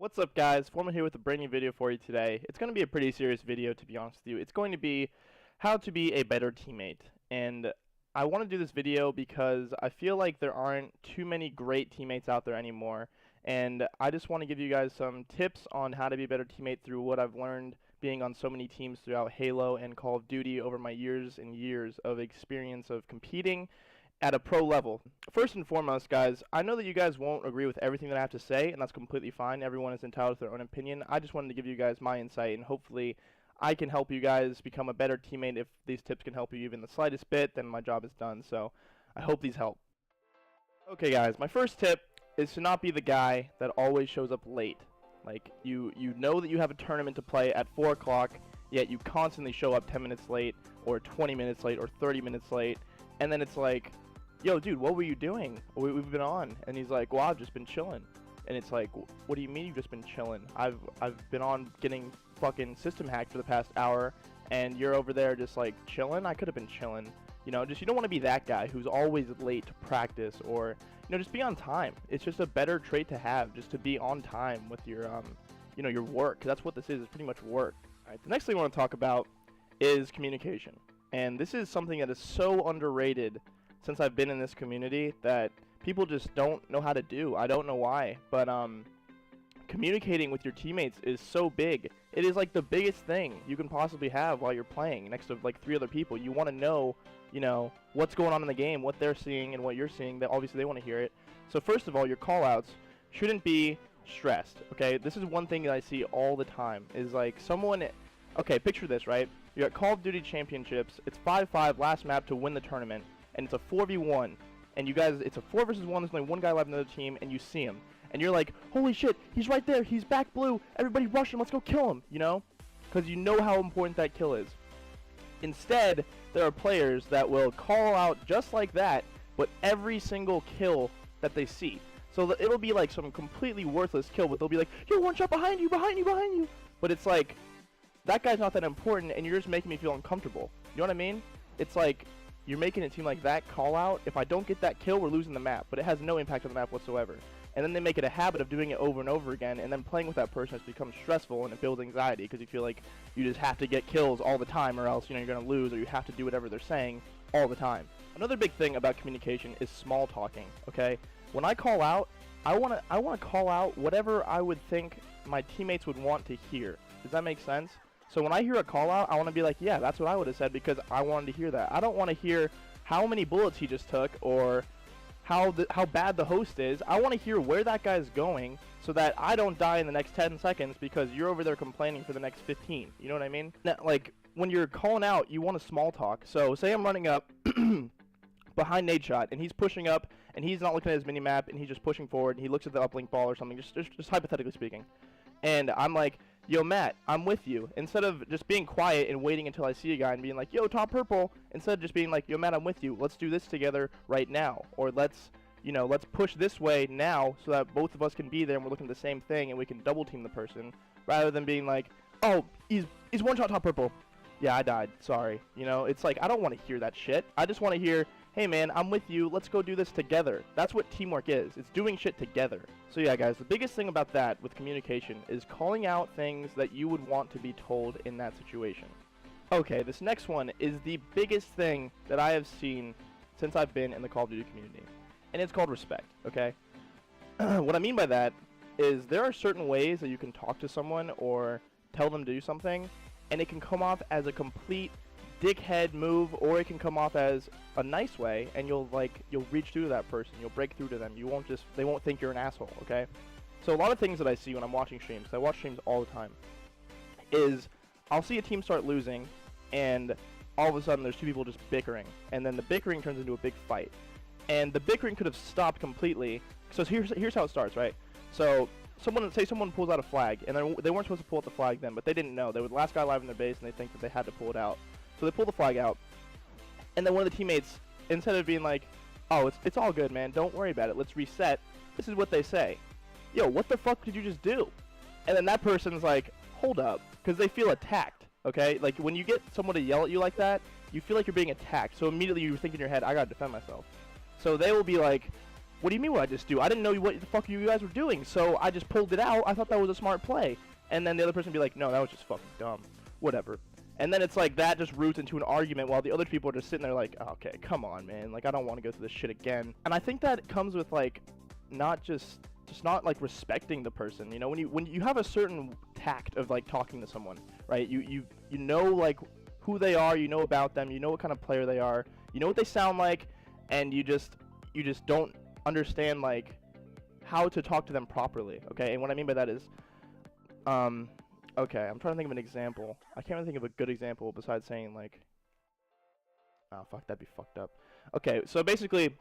What's up, guys? Foreman here with a brand new video for you today. It's going to be a pretty serious video, to be honest with you. It's going to be how to be a better teammate. And I want to do this video because I feel like there aren't too many great teammates out there anymore. And I just want to give you guys some tips on how to be a better teammate through what I've learned being on so many teams throughout Halo and Call of Duty over my years and years of experience of competing at a pro level. First and foremost, guys, I know that you guys won't agree with everything that I have to say, and that's completely fine. Everyone is entitled to their own opinion. I just wanted to give you guys my insight, and hopefully I can help you guys become a better teammate. If these tips can help you even the slightest bit, then my job is done. So I hope these help. Okay, guys, my first tip is to not be the guy that always shows up late. Like, you know that you have a tournament to play at 4 o'clock, yet you constantly show up 10 minutes late, or 20 minutes late, or 30 minutes late, and then it's like, yo, dude, what were you doing? We've been on. And he's like, well, I've just been chilling. And it's like, what do you mean you've just been chilling? I've been on getting fucking system hacked for the past hour, and you're over there just like chilling? I could have been chilling. You know, just you don't want to be that guy who's always late to practice, or, you know, just be on time. It's just a better trait to have, just to be on time with your, you know, your work. 'Cause that's what this is. It's pretty much work. All right, the next thing I want to talk about is communication. And this is something that is so underrated since I've been in this community that people just don't know how to do. I don't know why, but communicating with your teammates is so big. It is like the biggest thing you can possibly have while you're playing next to like 3 other people. You want to know, you know, what's going on in the game, what they're seeing and what you're seeing. That obviously they want to hear it. So first of all, your callouts shouldn't be stressed, okay? This is one thing that I see all the time is like someone, okay, picture this, right? You're at Call of Duty Championships. It's 5-5 last map to win the tournament. And it's a 4v1, and you guys, it's a 4 versus 1, there's only one guy left in the other team, and you see him, and you're like, holy shit, he's right there, he's back blue, everybody rush him, let's go kill him, you know, because you know how important that kill is. Instead, there are players that will call out just like that, but every single kill that they see. So it'll be like some completely worthless kill, but they'll be like, yo, one shot behind you, behind you, behind you, but it's like, that guy's not that important, and you're just making me feel uncomfortable, you know what I mean? It's like, you're making it seem like that call out, if I don't get that kill, we're losing the map, but it has no impact on the map whatsoever. And then they make it a habit of doing it over and over again, and then playing with that person has become stressful, and it builds anxiety because you feel like you just have to get kills all the time, or else, you know, you're gonna lose, or you have to do whatever they're saying all the time. Another big thing about communication is small talking. Okay, when I call out, I wanna call out whatever I would think my teammates would want to hear. Does that make sense? So when I hear a call out, I want to be like, yeah, that's what I would have said because I wanted to hear that. I don't want to hear how many bullets he just took or how bad the host is. I want to hear where that guy's going so that I don't die in the next 10 seconds because you're over there complaining for the next 15. You know what I mean? Now, like, when you're calling out, you want a small talk. So say I'm running up behind Nade Shot, and he's pushing up, and he's not looking at his mini-map, and he's just pushing forward, and he looks at the uplink ball or something, just hypothetically speaking. And I'm like, yo, Matt, I'm with you. Instead of just being quiet and waiting until I see a guy and being like, yo, top purple, instead of just being like, yo, Matt, I'm with you. Let's do this together right now. Or let's, you know, let's push this way now so that both of us can be there and we're looking at the same thing and we can double team the person. Rather than being like, oh, he's one shot top purple. Yeah, I died. Sorry. You know, it's like, I don't want to hear that shit. I just want to hear, hey man, I'm with you, let's go do this together. That's what teamwork is. It's doing shit together. So yeah, guys, the biggest thing about that with communication is calling out things that you would want to be told in that situation. Okay, this next one is the biggest thing that I have seen since I've been in the Call of Duty community, and it's called respect, okay? What I mean by that is there are certain ways that you can talk to someone or tell them to do something, and it can come off as a complete dickhead move, or it can come off as a nice way, and you'll reach through to that person, you'll break through to them, they won't think you're an asshole, okay? So a lot of things that I see when I'm watching streams, 'cause I watch streams all the time, is I'll see a team start losing, and all of a sudden there's 2 people just bickering, and then the bickering turns into a big fight, and the bickering could have stopped completely. So here's how it starts, right? So someone pulls out a flag, and they weren't supposed to pull out the flag then, but they didn't know. They were the last guy alive in their base, and they think that they had to pull it out. So they pull the flag out, and then one of the teammates, instead of being like, oh, it's all good, man, don't worry about it, let's reset, this is what they say. Yo, what the fuck did you just do? And then that person's like, hold up, because they feel attacked, okay? Like, when you get someone to yell at you like that, you feel like you're being attacked, so immediately you think in your head, I gotta defend myself. So they will be like, what do you mean what I just do? I didn't know what the fuck you guys were doing, so I just pulled it out. I thought that was a smart play. And then the other person would be like, no, that was just fucking dumb. Whatever. And then it's like that just roots into an argument while the other people are just sitting there like, oh, okay, come on, man. Like, I don't want to go through this shit again. And I think that comes with, like, not just not, like, respecting the person. You know, when you have a certain tact of, like, talking to someone, right? You know, like, who they are, you know about them, you know what kind of player they are, you know what they sound like, and you just don't understand, like, how to talk to them properly, okay? And what I mean by that is, okay, I'm trying to think of an example. I can't really think of a good example besides saying, like, oh, fuck, that'd be fucked up. Okay, so basically,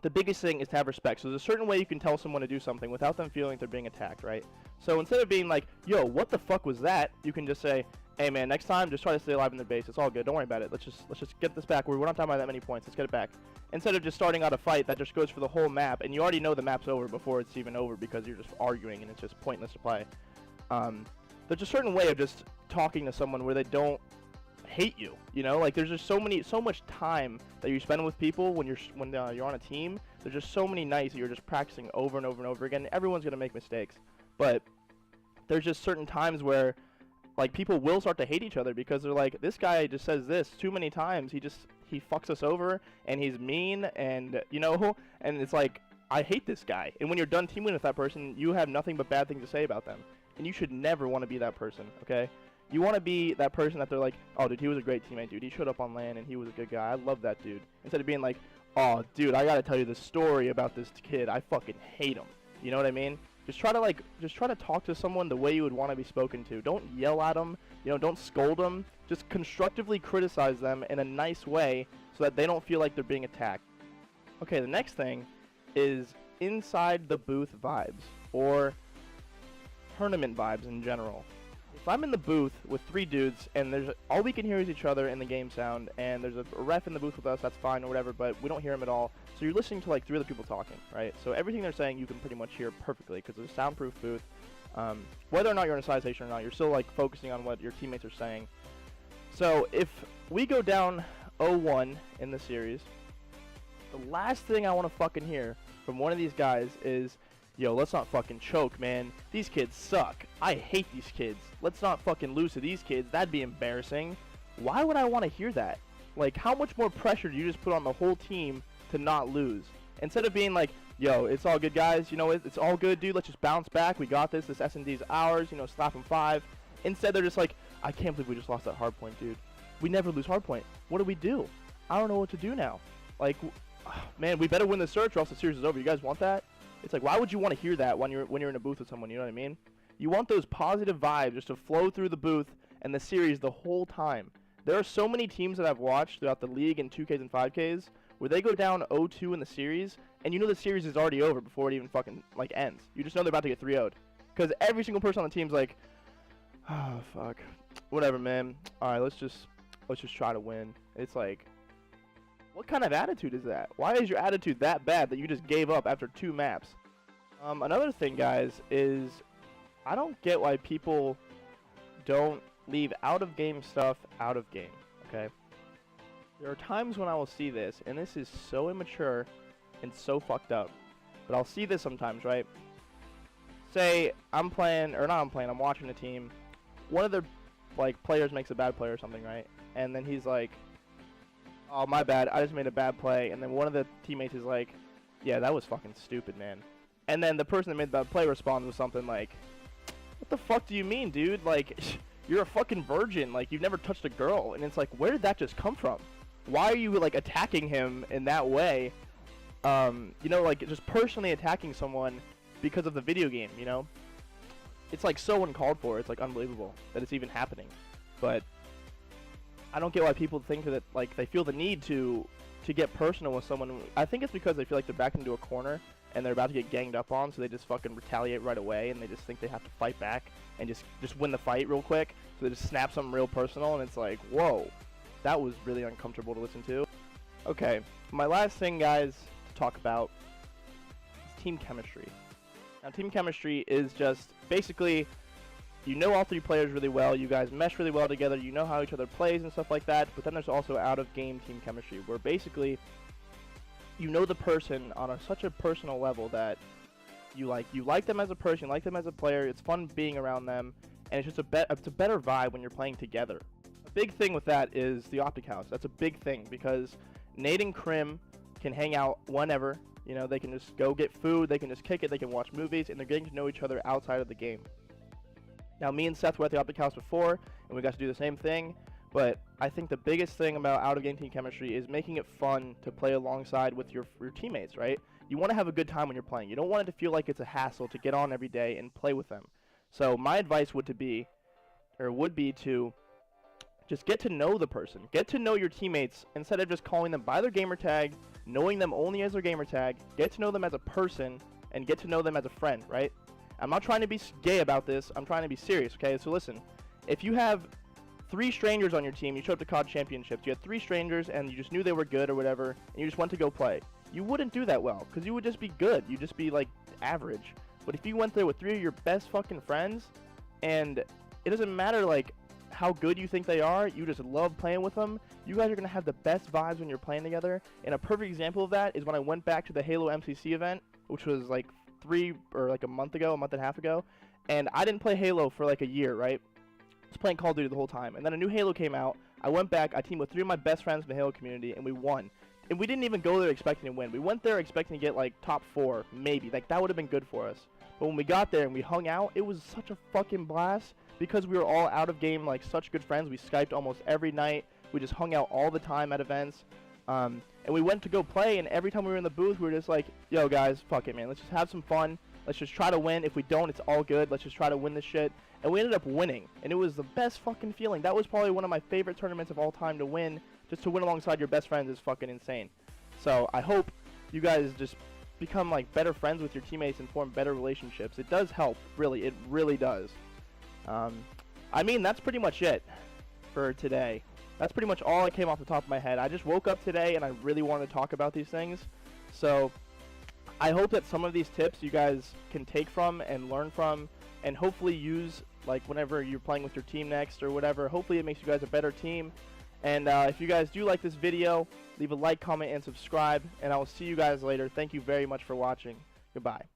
the biggest thing is to have respect. So there's a certain way you can tell someone to do something without them feeling they're being attacked, right? So instead of being like, yo, what the fuck was that? You can just say, hey, man, next time, just try to stay alive in their base. It's all good. Don't worry about it. Let's just get this back. We're not talking about that many points. Let's get it back. Instead of just starting out a fight that just goes for the whole map, and you already know the map's over before it's even over because you're just arguing and it's just pointless to play. There's a certain way of just talking to someone where they don't hate you, you know? Like, there's just so much time that you spend with people when you're on a team. There's just so many nights that you're just practicing over and over and over again. Everyone's gonna make mistakes, but there's just certain times where, like, people will start to hate each other because they're like, this guy just says this too many times. He fucks us over, and he's mean, and, you know, and it's like, I hate this guy. And when you're done teaming with that person, you have nothing but bad things to say about them. And you should never want to be that person, okay? You want to be that person that they're like, oh, dude, he was a great teammate, dude. He showed up on LAN, and he was a good guy. I love that dude. Instead of being like, oh, dude, I got to tell you this story about this kid. I fucking hate him. You know what I mean? Just try to talk to someone the way you would want to be spoken to. Don't yell at them. You know, don't scold them. Just constructively criticize them in a nice way so that they don't feel like they're being attacked. Okay, the next thing is inside the booth vibes, or tournament vibes in general. If I'm in the booth with 3 dudes and all we can hear is each other in the game sound, and there's a ref in the booth with us, that's fine or whatever, but we don't hear him at all. So you're listening to like 3 other people talking, right? So everything they're saying you can pretty much hear perfectly because it's a soundproof booth. Whether or not you're in a side station or not, you're still like focusing on what your teammates are saying. So if we go down 0-1 in the series, the last thing I want to fucking hear from one of these guys is, yo, let's not fucking choke, man. These kids suck. I hate these kids. Let's not fucking lose to these kids. That'd be embarrassing. Why would I want to hear that? Like, how much more pressure do you just put on the whole team to not lose? Instead of being like, yo, it's all good, guys. You know, it's all good, dude. Let's just bounce back. We got this. This S&D's ours. You know, slap them 5. Instead, they're just like, I can't believe we just lost that hard point, dude. We never lose hard point. What do we do? I don't know what to do now. Like, man, we better win the search or else the series is over. You guys want that? It's like, why would you want to hear that when you're in a booth with someone, you know what I mean? You want those positive vibes just to flow through the booth and the series the whole time. There are so many teams that I've watched throughout the league in 2Ks and 5Ks where they go down 0-2 in the series, and you know the series is already over before it even fucking, like, ends. You just know they're about to get 3-0'd. Because every single person on the team's like, oh, fuck. Whatever, man. Alright, let's just try to win. It's like, what kind of attitude is that? Why is your attitude that bad that you just gave up after 2 maps? Another thing, guys, is I don't get why people don't leave out-of-game stuff out of game, okay? There are times when I will see this, and this is so immature and so fucked up, but I'll see this sometimes, right? Say, I'm watching a team. One of their, like, players makes a bad play or something, right? And then he's like, oh, my bad, I just made a bad play. And then one of the teammates is like, yeah, that was fucking stupid, man. And then the person that made the bad play responds with something like, what the fuck do you mean, dude? Like, you're a fucking virgin. Like, you've never touched a girl. And it's like, where did that just come from? Why are you, like, attacking him in that way? You know, like, just personally attacking someone because of the video game, you know? It's, like, so uncalled for. It's, like, unbelievable that it's even happening. But I don't get why people think that, like, they feel the need to get personal with someone. I think it's because they feel like they're backed into a corner and they're about to get ganged up on, so they just fucking retaliate right away, and they just think they have to fight back and just win the fight real quick. So they just snap something real personal, and it's like, whoa, that was really uncomfortable to listen to. Okay, my last thing, guys, to talk about is team chemistry. Now, team chemistry is just basically, you know all 3 players really well, you guys mesh really well together, you know how each other plays and stuff like that, but then there's also out-of-game team chemistry, where basically you know the person on such a personal level that you like them as a person, you like them as a player. It's fun being around them, and it's just it's a better vibe when you're playing together. A big thing with that is the Optic House. That's a big thing because Nate and Krim can hang out whenever. You know, they can just go get food, they can just kick it, they can watch movies, and they're getting to know each other outside of the game. Now, me and Seth were at the Optic House before, and we got to do the same thing, but I think the biggest thing about out-of-game team chemistry is making it fun to play alongside with your teammates, right? You want to have a good time when you're playing. You don't want it to feel like it's a hassle to get on every day and play with them. So my advice would be to just get to know the person. Get to know your teammates instead of just calling them by their gamer tag, knowing them only as their gamer tag. Get to know them as a person and get to know them as a friend, right? I'm not trying to be gay about this. I'm trying to be serious, okay? So listen, if you have 3 strangers on your team, you show up to COD Championships, you had 3 strangers and you just knew they were good or whatever, and you just went to go play. You wouldn't do that well, because you would just be good. You'd just be, like, average. But if you went there with 3 of your best fucking friends, and it doesn't matter, like, how good you think they are, you just love playing with them, you guys are going to have the best vibes when you're playing together. And a perfect example of that is when I went back to the Halo MCC event, which was, like, a month and a half ago, and I didn't play Halo for, like, a year, right? I was playing Call of Duty the whole time, and then a new Halo came out. I went back, I teamed with 3 of my best friends in the Halo community, and we won. And we didn't even go there expecting to win. We went there expecting to get, like, top 4, maybe. Like, that would have been good for us. But when we got there and we hung out, it was such a fucking blast because we were all out of game, like, such good friends. We Skyped almost every night. We just hung out all the time at events. And we went to go play, and every time we were in the booth, we were just like, yo, guys, fuck it, man. Let's just have some fun. Let's just try to win. If we don't, it's all good. Let's just try to win this shit. And we ended up winning. And it was the best fucking feeling. That was probably one of my favorite tournaments of all time to win. Just to win alongside your best friends is fucking insane. So I hope you guys just become, like, better friends with your teammates and form better relationships. It does help, really. It really does. I mean, that's pretty much it for today. That's pretty much all that came off the top of my head. I just woke up today and I really wanted to talk about these things. So I hope that some of these tips you guys can take from and learn from and hopefully use, like, whenever you're playing with your team next or whatever. Hopefully it makes you guys a better team. And if you guys do like this video, leave a like, comment, and subscribe. And I will see you guys later. Thank you very much for watching. Goodbye.